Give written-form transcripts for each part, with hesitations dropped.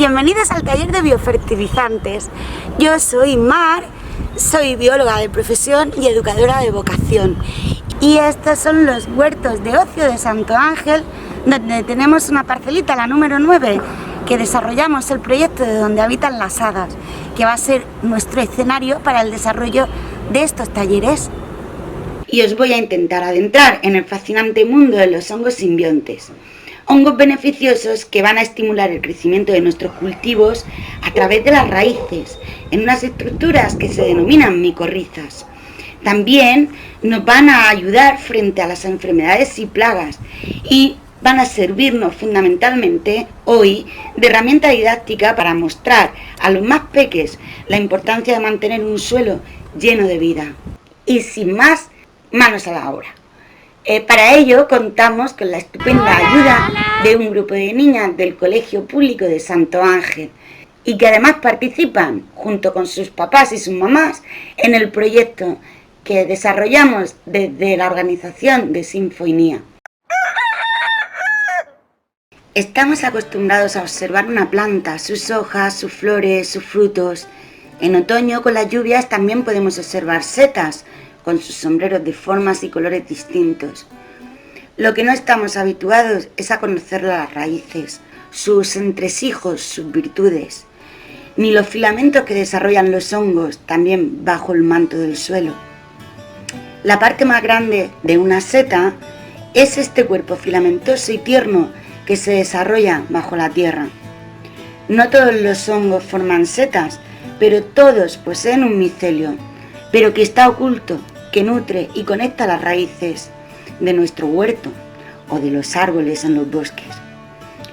Bienvenidos al taller de biofertilizantes. Yo soy Mar, soy bióloga de profesión y educadora de vocación. Y estos son los huertos de ocio de Santo Ángel, donde tenemos una parcelita, la número 9, que desarrollamos el proyecto de Donde habitan las hadas, que va a ser nuestro escenario para el desarrollo de estos talleres. Y os voy a intentar adentrar en el fascinante mundo de los hongos simbiontes. Hongos beneficiosos que van a estimular el crecimiento de nuestros cultivos a través de las raíces, en unas estructuras que se denominan micorrizas. También nos van a ayudar frente a las enfermedades y plagas y van a servirnos fundamentalmente hoy de herramienta didáctica para mostrar a los más peques la importancia de mantener un suelo lleno de vida. Y sin más, manos a la obra. Para ello contamos con la estupenda ayuda de un grupo de niñas del Colegio Público de Santo Ángel y que además participan junto con sus papás y sus mamás en el proyecto que desarrollamos desde la organización de Sinfonía. Estamos acostumbrados a observar una planta, sus hojas, sus flores, sus frutos. En otoño, con las lluvias, también podemos observar setas con sus sombreros de formas y colores distintos. Lo que no estamos habituados es a conocer las raíces, sus entresijos, sus virtudes, ni los filamentos que desarrollan los hongos también bajo el manto del suelo. La parte más grande de una seta es este cuerpo filamentoso y tierno que se desarrolla bajo la tierra. No todos los hongos forman setas, pero todos poseen un micelio, pero que está oculto, que nutre y conecta las raíces de nuestro huerto o de los árboles en los bosques.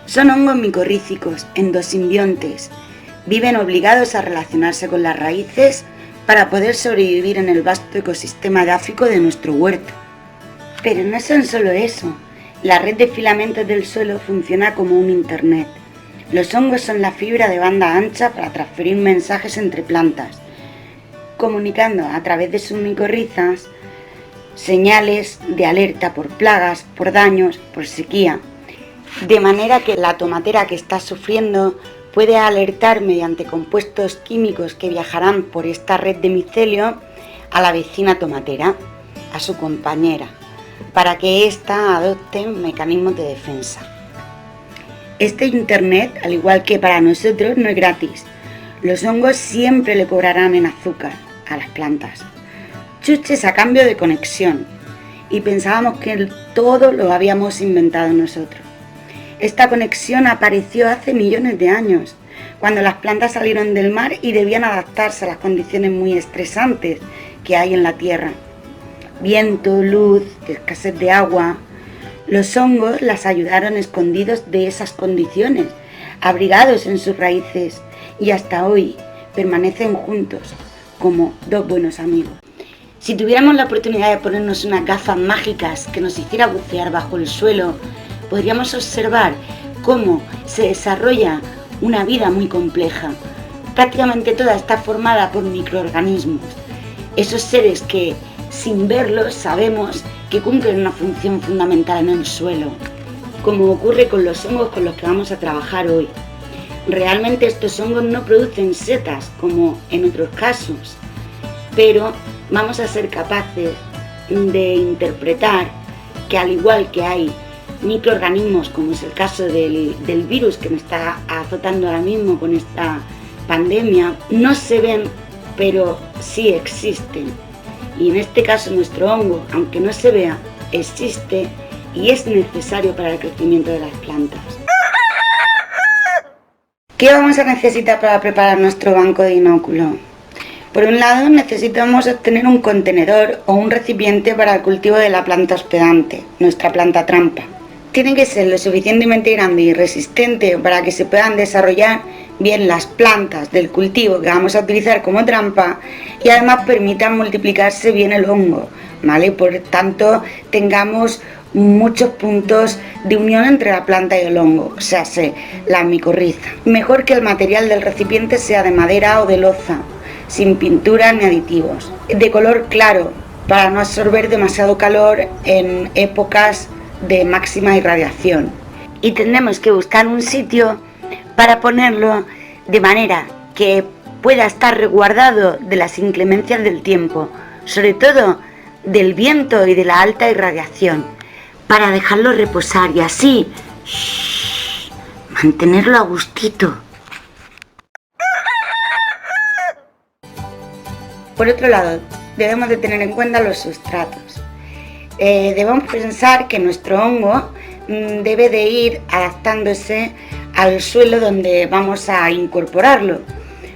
Son hongos micorrízicos, endosimbiontes, viven obligados a relacionarse con las raíces para poder sobrevivir en el vasto ecosistema edáfico de nuestro huerto. Pero no son solo eso, la red de filamentos del suelo funciona como un internet. Los hongos son la fibra de banda ancha para transferir mensajes entre plantas, comunicando a través de sus micorrizas señales de alerta por plagas, por daños, por sequía, de manera que la tomatera que está sufriendo puede alertar mediante compuestos químicos que viajarán por esta red de micelio a la vecina tomatera, a su compañera, para que ésta adopte mecanismos de defensa. Este internet, al igual que para nosotros, no es gratis. Los hongos siempre le cobrarán en azúcar a las plantas, chuches a cambio de conexión, y pensábamos que todo lo habíamos inventado nosotros. Esta conexión apareció hace millones de años, cuando las plantas salieron del mar y debían adaptarse a las condiciones muy estresantes que hay en la tierra. Viento, luz, escasez de agua. Los hongos las ayudaron escondidos de esas condiciones, abrigados en sus raíces, y hasta hoy permanecen juntos como dos buenos amigos. Si tuviéramos la oportunidad de ponernos unas gafas mágicas que nos hiciera bucear bajo el suelo, podríamos observar cómo se desarrolla una vida muy compleja. Prácticamente toda está formada por microorganismos, esos seres que, sin verlos, sabemos que cumplen una función fundamental en el suelo, como ocurre con los hongos con los que vamos a trabajar hoy. Realmente estos hongos no producen setas como en otros casos, pero vamos a ser capaces de interpretar que, al igual que hay microorganismos, como es el caso del virus que me está azotando ahora mismo con esta pandemia, no se ven, pero sí existen. Y en este caso nuestro hongo, aunque no se vea, existe y es necesario para el crecimiento de las plantas. ¿Qué vamos a necesitar para preparar nuestro banco de inóculo? Por un lado, necesitamos obtener un contenedor o un recipiente para el cultivo de la planta hospedante, nuestra planta trampa. Tiene que ser lo suficientemente grande y resistente para que se puedan desarrollar bien las plantas del cultivo que vamos a utilizar como trampa y además permitan multiplicarse bien el hongo, ¿vale? Por tanto, tengamos muchos puntos de unión entre la planta y el hongo, o sea, la micorriza. Mejor que el material del recipiente sea de madera o de loza, sin pintura ni aditivos, de color claro, para no absorber demasiado calor en épocas de máxima irradiación. Y tendremos que buscar un sitio para ponerlo de manera que pueda estar resguardado de las inclemencias del tiempo, sobre todo del viento y de la alta irradiación, para dejarlo reposar y así mantenerlo a gustito. Por otro lado, debemos de tener en cuenta los sustratos. Debemos pensar que nuestro hongo debe de ir adaptándose al suelo donde vamos a incorporarlo.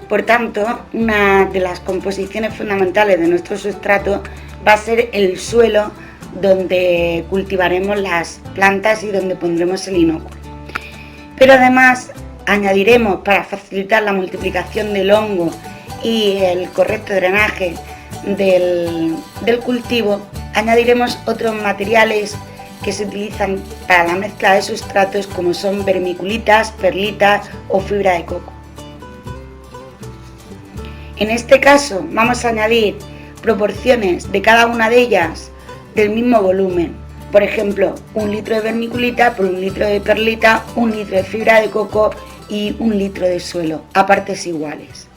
Por tanto, una de las composiciones fundamentales de nuestro sustrato va a ser el suelo donde cultivaremos las plantas y donde pondremos el inóculo. Pero además añadiremos, para facilitar la multiplicación del hongo y el correcto drenaje del cultivo, añadiremos otros materiales que se utilizan para la mezcla de sustratos, como son vermiculitas, perlitas o fibra de coco. En este caso vamos a añadir proporciones de cada una de ellas del mismo volumen. Por ejemplo, 1 litro de vermiculita por 1 litro de perlita, 1 litro de fibra de coco y 1 litro de suelo, a partes iguales.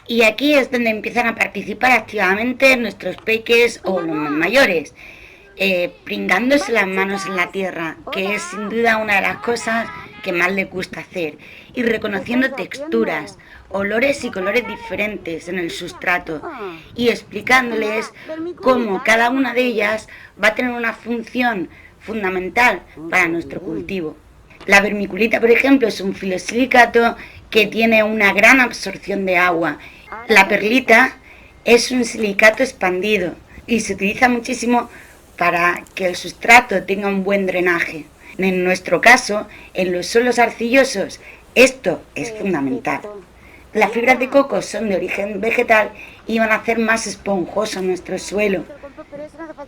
Y aquí es donde empiezan a participar activamente nuestros peques o los más mayores, pringándose las manos en la tierra, que es sin duda una de las cosas que más les gusta hacer, y reconociendo texturas, olores y colores diferentes en el sustrato, y explicándoles cómo cada una de ellas va a tener una función fundamental para nuestro cultivo. La vermiculita, por ejemplo, es un filosilicato que tiene una gran absorción de agua. La perlita es un silicato expandido y se utiliza muchísimo para que el sustrato tenga un buen drenaje. En nuestro caso, en los suelos arcillosos, esto es fundamental. Las fibras de coco son de origen vegetal y van a hacer más esponjoso nuestro suelo.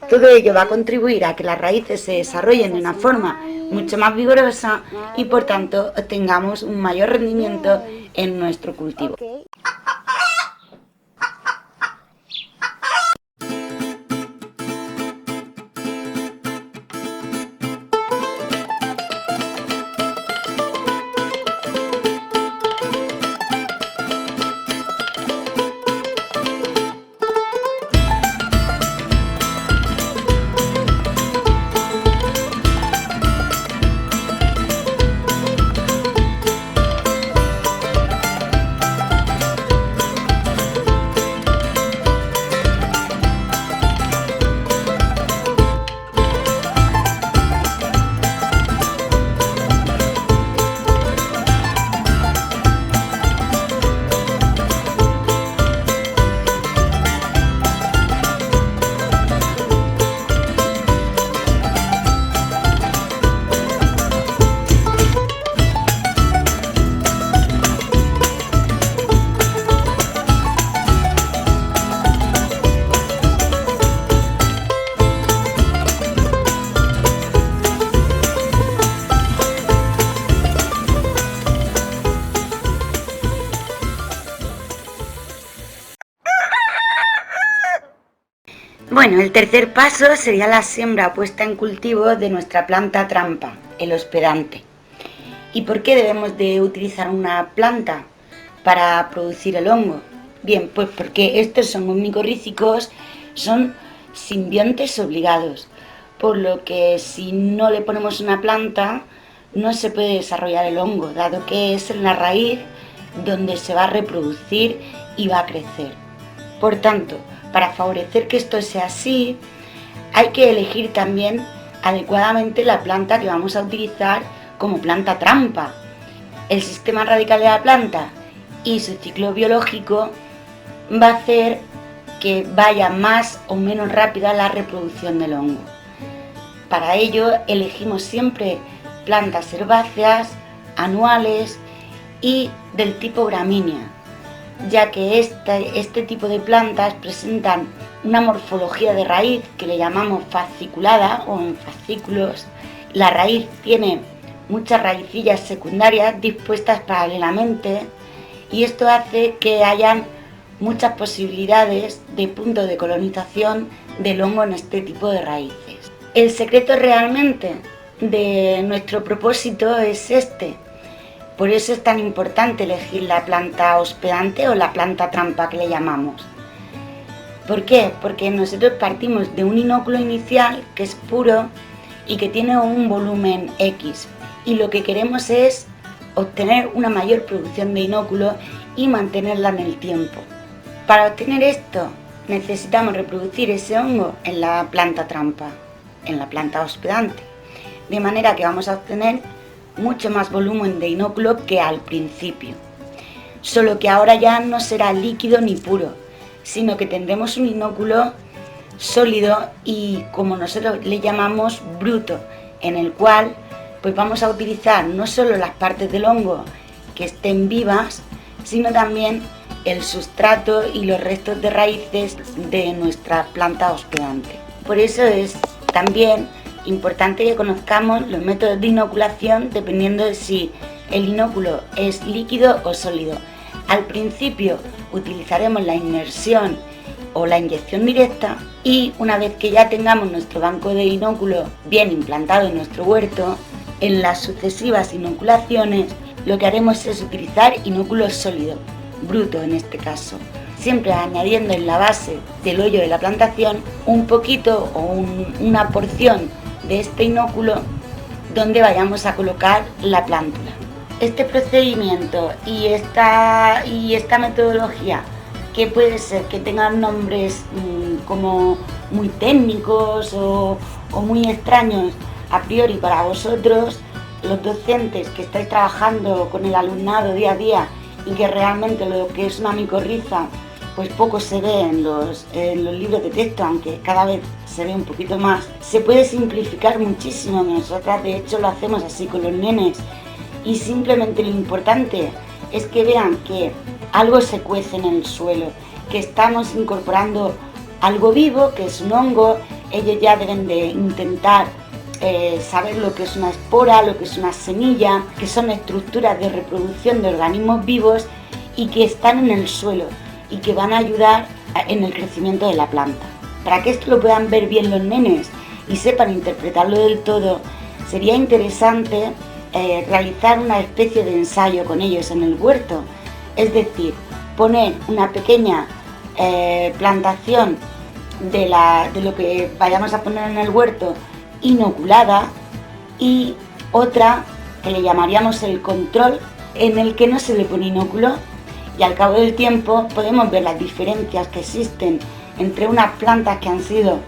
Todo ello va a contribuir a que las raíces se desarrollen de una forma mucho más vigorosa y por tanto obtengamos un mayor rendimiento en nuestro cultivo. Bueno, el tercer paso sería la siembra puesta en cultivo de nuestra planta trampa, el hospedante. ¿Y por qué debemos de utilizar una planta para producir el hongo? Bien, pues porque estos hongos micorrízicos son simbiontes obligados, por lo que si no le ponemos una planta no se puede desarrollar el hongo, dado que es en la raíz donde se va a reproducir y va a crecer. Por tanto, para favorecer que esto sea así, hay que elegir también adecuadamente la planta que vamos a utilizar como planta trampa. El sistema radical de la planta y su ciclo biológico va a hacer que vaya más o menos rápida la reproducción del hongo. Para ello elegimos siempre plantas herbáceas, anuales y del tipo gramínea, ya que este tipo de plantas presentan una morfología de raíz que le llamamos fasciculada o en fascículos. La raíz tiene muchas raicillas secundarias dispuestas paralelamente y esto hace que hayan muchas posibilidades de punto de colonización del hongo en este tipo de raíces. El secreto realmente de nuestro propósito es este: Por eso es tan importante elegir la planta hospedante o la planta trampa que le llamamos. ¿Por qué? Porque nosotros partimos de un inóculo inicial que es puro y que tiene un volumen X, y lo que queremos es obtener una mayor producción de inóculo y mantenerla en el tiempo. Para obtener esto necesitamos reproducir ese hongo en la planta trampa, en la planta hospedante, de manera que vamos a obtener mucho más volumen de inóculo que al principio, solo que ahora ya no será líquido ni puro, sino que tendremos un inóculo sólido y, como nosotros le llamamos, bruto, en el cual pues vamos a utilizar no solo las partes del hongo que estén vivas, sino también el sustrato y los restos de raíces de nuestra planta hospedante. Por eso es también importante que conozcamos los métodos de inoculación dependiendo de si el inóculo es líquido o sólido. Al principio utilizaremos la inmersión o la inyección directa, y una vez que ya tengamos nuestro banco de inóculo bien implantado en nuestro huerto, en las sucesivas inoculaciones lo que haremos es utilizar inóculo sólido, bruto en este caso, siempre añadiendo en la base del hoyo de la plantación un poquito o una porción de este inóculo donde vayamos a colocar la plántula. Este procedimiento y esta metodología, que puede ser que tengan nombres como muy técnicos o muy extraños a priori para vosotros, los docentes que estáis trabajando con el alumnado día a día y que realmente lo que es una micorriza pues poco se ve en los libros de texto, aunque cada vez se ve un poquito más, se puede simplificar muchísimo. Nosotras de hecho lo hacemos así con los nenes, y simplemente lo importante es que vean que algo se cuece en el suelo, que estamos incorporando algo vivo, que es un hongo. Ellos ya deben de intentar saber lo que es una espora, lo que es una semilla, que son estructuras de reproducción de organismos vivos y que están en el suelo y que van a ayudar en el crecimiento de la planta. Para que esto lo puedan ver bien los nenes y sepan interpretarlo del todo, sería interesante realizar una especie de ensayo con ellos en el huerto, es decir, poner una pequeña plantación de lo que vayamos a poner en el huerto inoculada, y otra que le llamaríamos el control, en el que no se le pone inóculo, y al cabo del tiempo podemos ver las diferencias que existen entre unas plantas que han sido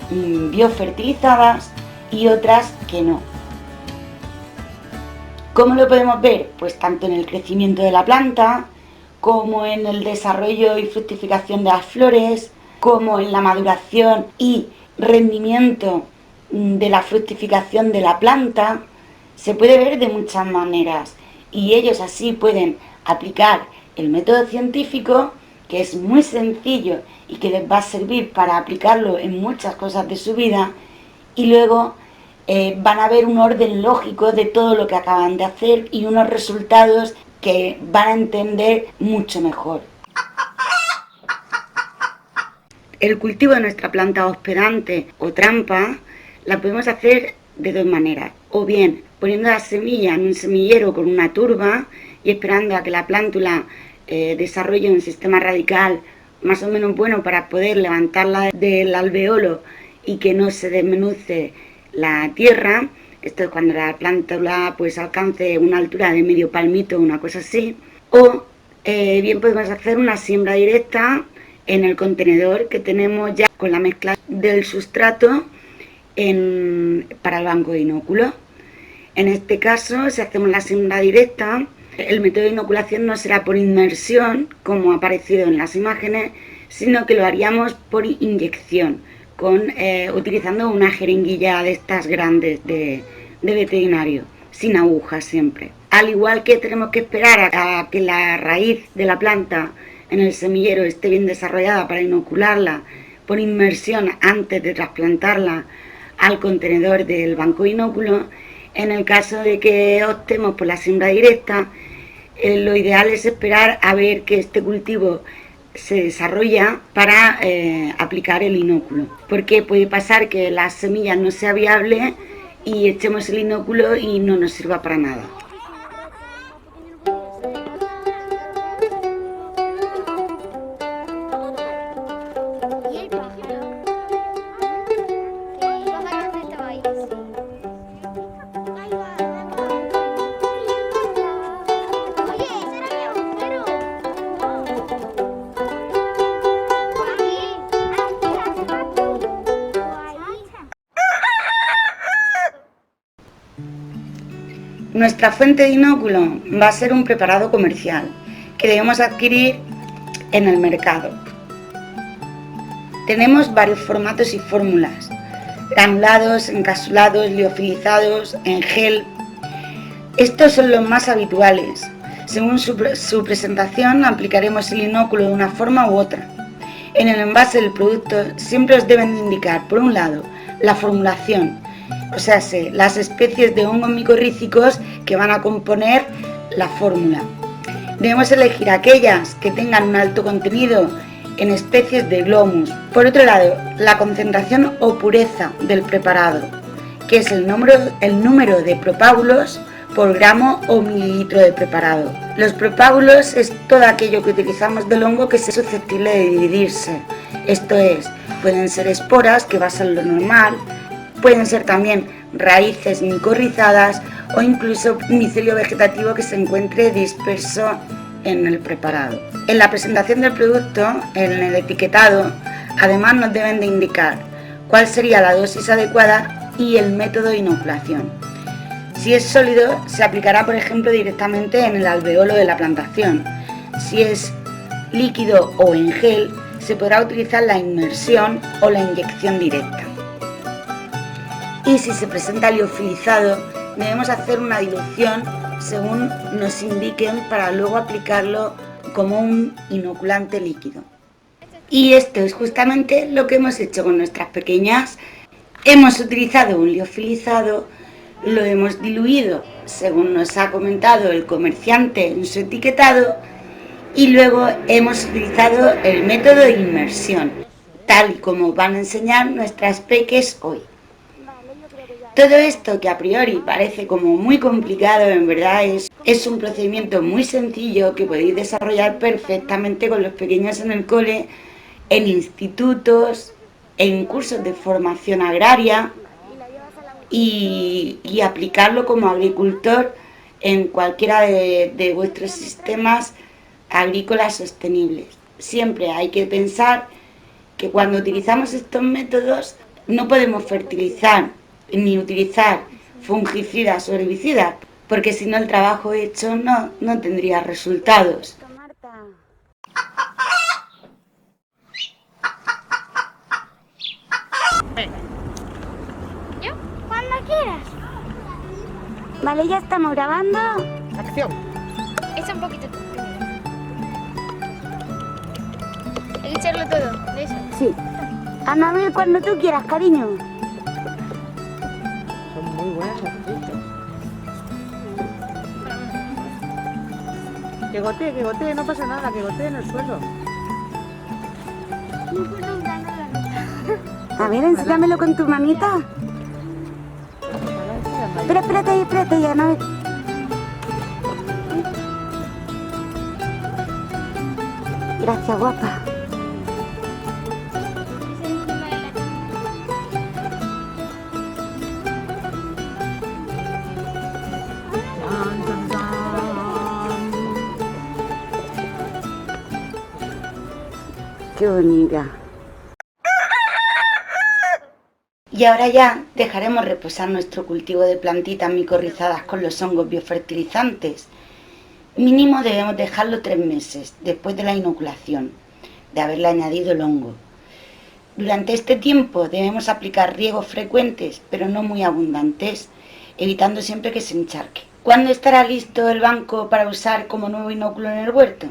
biofertilizadas y otras que no. ¿Cómo lo podemos ver? Pues tanto en el crecimiento de la planta, como en el desarrollo y fructificación de las flores, como en la maduración y rendimiento de la fructificación de la planta. Se puede ver de muchas maneras, y ellos así pueden aplicar el método científico, que es muy sencillo y que les va a servir para aplicarlo en muchas cosas de su vida, y luego van a ver un orden lógico de todo lo que acaban de hacer y unos resultados que van a entender mucho mejor. El cultivo de nuestra planta hospedante o trampa la podemos hacer de dos maneras: o bien poniendo la semilla en un semillero con una turba y esperando a que la plántula desarrolle un sistema radical más o menos bueno para poder levantarla del alveolo y que no se desmenuce la tierra. Esto es cuando la plántula pues alcance una altura de medio palmito, una cosa así. O bien podemos hacer una siembra directa en el contenedor que tenemos ya con la mezcla del sustrato para el banco de inóculos. En este caso, si hacemos la siembra directa, el método de inoculación no será por inmersión, como ha aparecido en las imágenes, sino que lo haríamos por inyección, utilizando una jeringuilla de estas grandes de veterinario, sin agujas siempre. Al igual que tenemos que esperar a que la raíz de la planta en el semillero esté bien desarrollada para inocularla por inmersión antes de trasplantarla al contenedor del banco de inóculos, en el caso de que optemos por la siembra directa, lo ideal es esperar a ver que este cultivo se desarrolla para aplicar el inóculo, porque puede pasar que la semilla no sea viable y echemos el inóculo y no nos sirva para nada. Nuestra fuente de inóculo va a ser un preparado comercial que debemos adquirir en el mercado. Tenemos varios formatos y fórmulas: granulados, encapsulados, liofilizados, en gel. Estos son los más habituales. Según su presentación, aplicaremos el inóculo de una forma u otra. En el envase del producto siempre os deben indicar, por un lado, la formulación, o sea, las especies de hongos micorrízicos que van a componer la fórmula. Debemos elegir aquellas que tengan un alto contenido en especies de glomus. Por otro lado, la concentración o pureza del preparado, que es el número de propábulos por gramo o mililitro de preparado. Los propábulos es todo aquello que utilizamos del hongo que es susceptible de dividirse. Esto es, pueden ser esporas, que va a ser lo normal, pueden ser también raíces micorrizadas o incluso micelio vegetativo que se encuentre disperso en el preparado. En la presentación del producto, en el etiquetado, además nos deben de indicar cuál sería la dosis adecuada y el método de inoculación. Si es sólido, se aplicará, por ejemplo, directamente en el alveolo de la plantación. Si es líquido o en gel, se podrá utilizar la inmersión o la inyección directa. Y si se presenta liofilizado, debemos hacer una dilución según nos indiquen para luego aplicarlo como un inoculante líquido. Y esto es justamente lo que hemos hecho con nuestras pequeñas. Hemos utilizado un liofilizado, lo hemos diluido según nos ha comentado el comerciante en su etiquetado y luego hemos utilizado el método de inmersión, tal y como van a enseñar nuestras peques hoy. Todo esto, que a priori parece como muy complicado, en verdad es un procedimiento muy sencillo que podéis desarrollar perfectamente con los pequeños en el cole, en institutos, en cursos de formación agraria y aplicarlo como agricultor en cualquiera de vuestros sistemas agrícolas sostenibles. Siempre hay que pensar que cuando utilizamos estos métodos no podemos fertilizar ni utilizar fungicidas o herbicidas, porque si no el trabajo hecho no tendría resultados. ¿Yo? Cuando quieras. Vale, ya estamos grabando. Acción. Echa un poquito tú primero. Hay que echarlo todo, de eso. Sí. Anabel, cuando tú quieras, cariño. Son muy buenas actrices. Que gotee, no pasa nada, que gotee en el suelo. A ver, enséñamelo con tu manita. Pero espérate ahí, Anabel. Gracias, guapa. Qué bonita. Y ahora ya dejaremos reposar nuestro cultivo de plantitas micorrizadas con los hongos biofertilizantes. Mínimo debemos dejarlo 3 meses después de la inoculación, de haberle añadido el hongo. Durante este tiempo debemos aplicar riegos frecuentes, pero no muy abundantes, evitando siempre que se encharque. ¿Cuándo estará listo el banco para usar como nuevo inóculo en el huerto?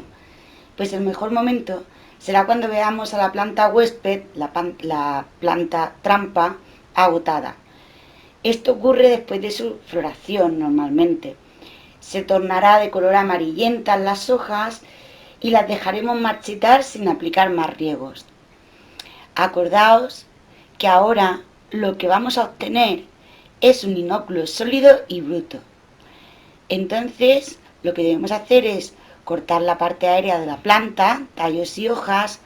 Pues el mejor momento será cuando veamos a la planta huésped, la planta trampa, agotada. Esto ocurre después de su floración normalmente. Se tornará de color amarillenta en las hojas y las dejaremos marchitar sin aplicar más riegos. Acordaos que ahora lo que vamos a obtener es un inóculo sólido y bruto. Entonces, lo que debemos hacer es cortar la parte aérea de la planta, tallos y hojas,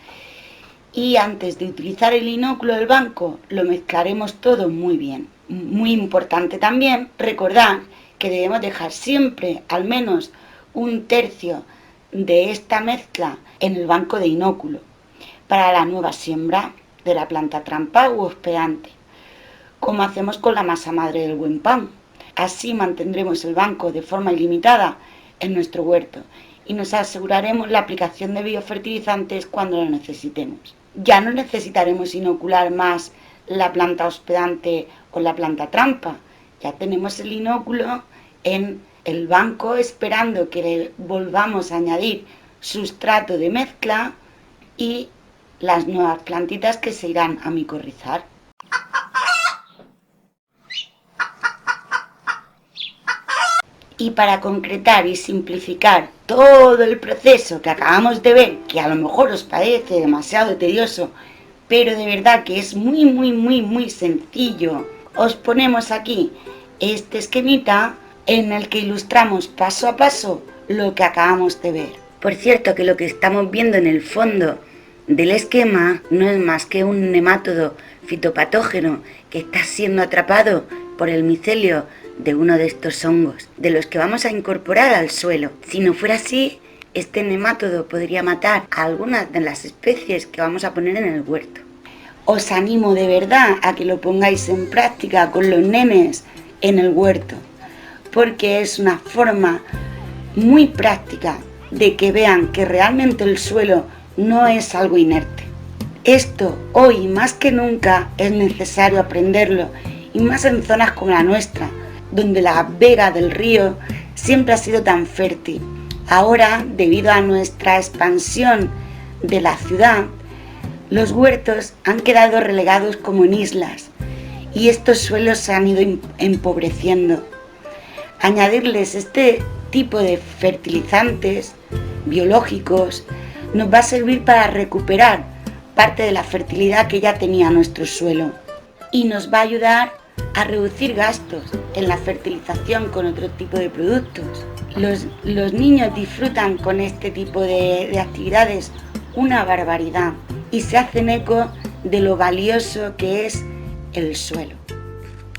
y antes de utilizar el inóculo del banco lo mezclaremos todo muy bien. Muy importante también recordar que debemos dejar siempre al menos 1/3 de esta mezcla en el banco de inóculo para la nueva siembra de la planta trampa u hospedante, como hacemos con la masa madre del buen pan. Así mantendremos el banco de forma ilimitada en nuestro huerto y nos aseguraremos la aplicación de biofertilizantes cuando lo necesitemos. Ya no necesitaremos inocular más la planta hospedante o la planta trampa. Ya tenemos el inóculo en el banco esperando que le volvamos a añadir sustrato de mezcla y las nuevas plantitas que se irán a micorrizar. Y para concretar y simplificar todo el proceso que acabamos de ver, que a lo mejor os parece demasiado tedioso, pero de verdad que es muy sencillo, os ponemos aquí este esquemita en el que ilustramos paso a paso lo que acabamos de ver. Por cierto, que lo que estamos viendo en el fondo del esquema no es más que un nemátodo fitopatógeno que está siendo atrapado por el micelio de uno de estos hongos, de los que vamos a incorporar al suelo. Si no fuera así, este nemátodo podría matar a algunas de las especies que vamos a poner en el huerto. Os animo de verdad a que lo pongáis en práctica con los nenes en el huerto, porque es una forma muy práctica de que vean que realmente el suelo no es algo inerte. Esto hoy más que nunca es necesario aprenderlo, y más en zonas como la nuestra, donde la vega del río siempre ha sido tan fértil. Ahora, debido a nuestra expansión de la ciudad, los huertos han quedado relegados como en islas y estos suelos se han ido empobreciendo. Añadirles este tipo de fertilizantes biológicos nos va a servir para recuperar parte de la fertilidad que ya tenía nuestro suelo y nos va a ayudar a reducir gastos en la fertilización con otro tipo de productos. Los niños disfrutan con este tipo de actividades una barbaridad y se hacen eco de lo valioso que es el suelo.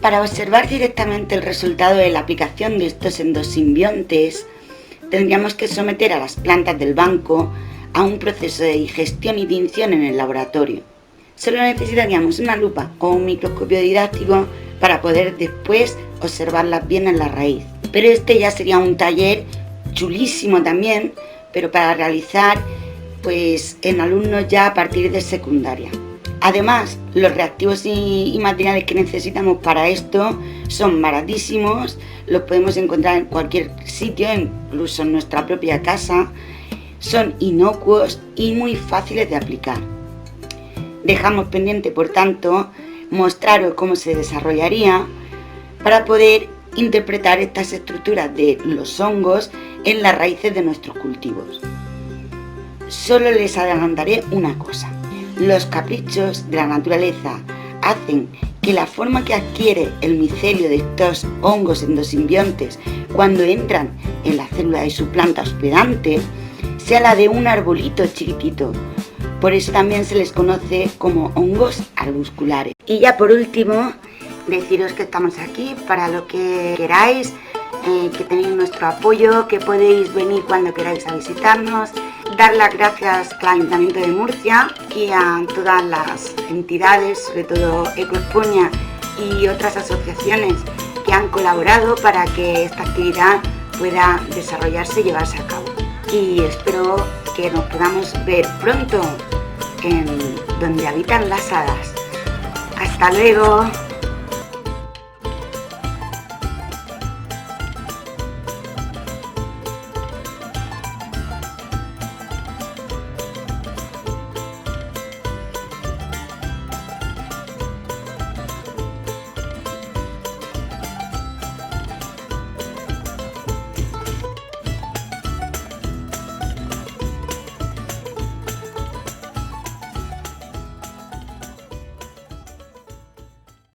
Para observar directamente el resultado de la aplicación de estos endosimbiontes, tendríamos que someter a las plantas del banco a un proceso de digestión y tinción en el laboratorio. Solo necesitaríamos una lupa o un microscopio didáctico para poder después observarlas bien en la raíz. Pero este ya sería un taller chulísimo también, pero para realizar pues en alumnos ya a partir de secundaria. Además, los reactivos y materiales que necesitamos para esto son baratísimos, los podemos encontrar en cualquier sitio, incluso en nuestra propia casa, son inocuos y muy fáciles de aplicar. Dejamos pendiente, por tanto, mostraros cómo se desarrollaría para poder interpretar estas estructuras de los hongos en las raíces de nuestros cultivos. Solo les adelantaré una cosa: los caprichos de la naturaleza hacen que la forma que adquiere el micelio de estos hongos endosimbiontes cuando entran en la célula de su planta hospedante sea la de un arbolito chiquitito. Por eso también se les conoce como hongos arbusculares. Y ya por último, deciros que estamos aquí para lo que queráis, que tenéis nuestro apoyo, que podéis venir cuando queráis a visitarnos. Dar las gracias al Ayuntamiento de Murcia y a todas las entidades, sobre todo Ecoespaña y otras asociaciones que han colaborado para que esta actividad pueda desarrollarse y llevarse a cabo. Y espero que nos podamos ver pronto en donde habitan las hadas. ¡Hasta luego!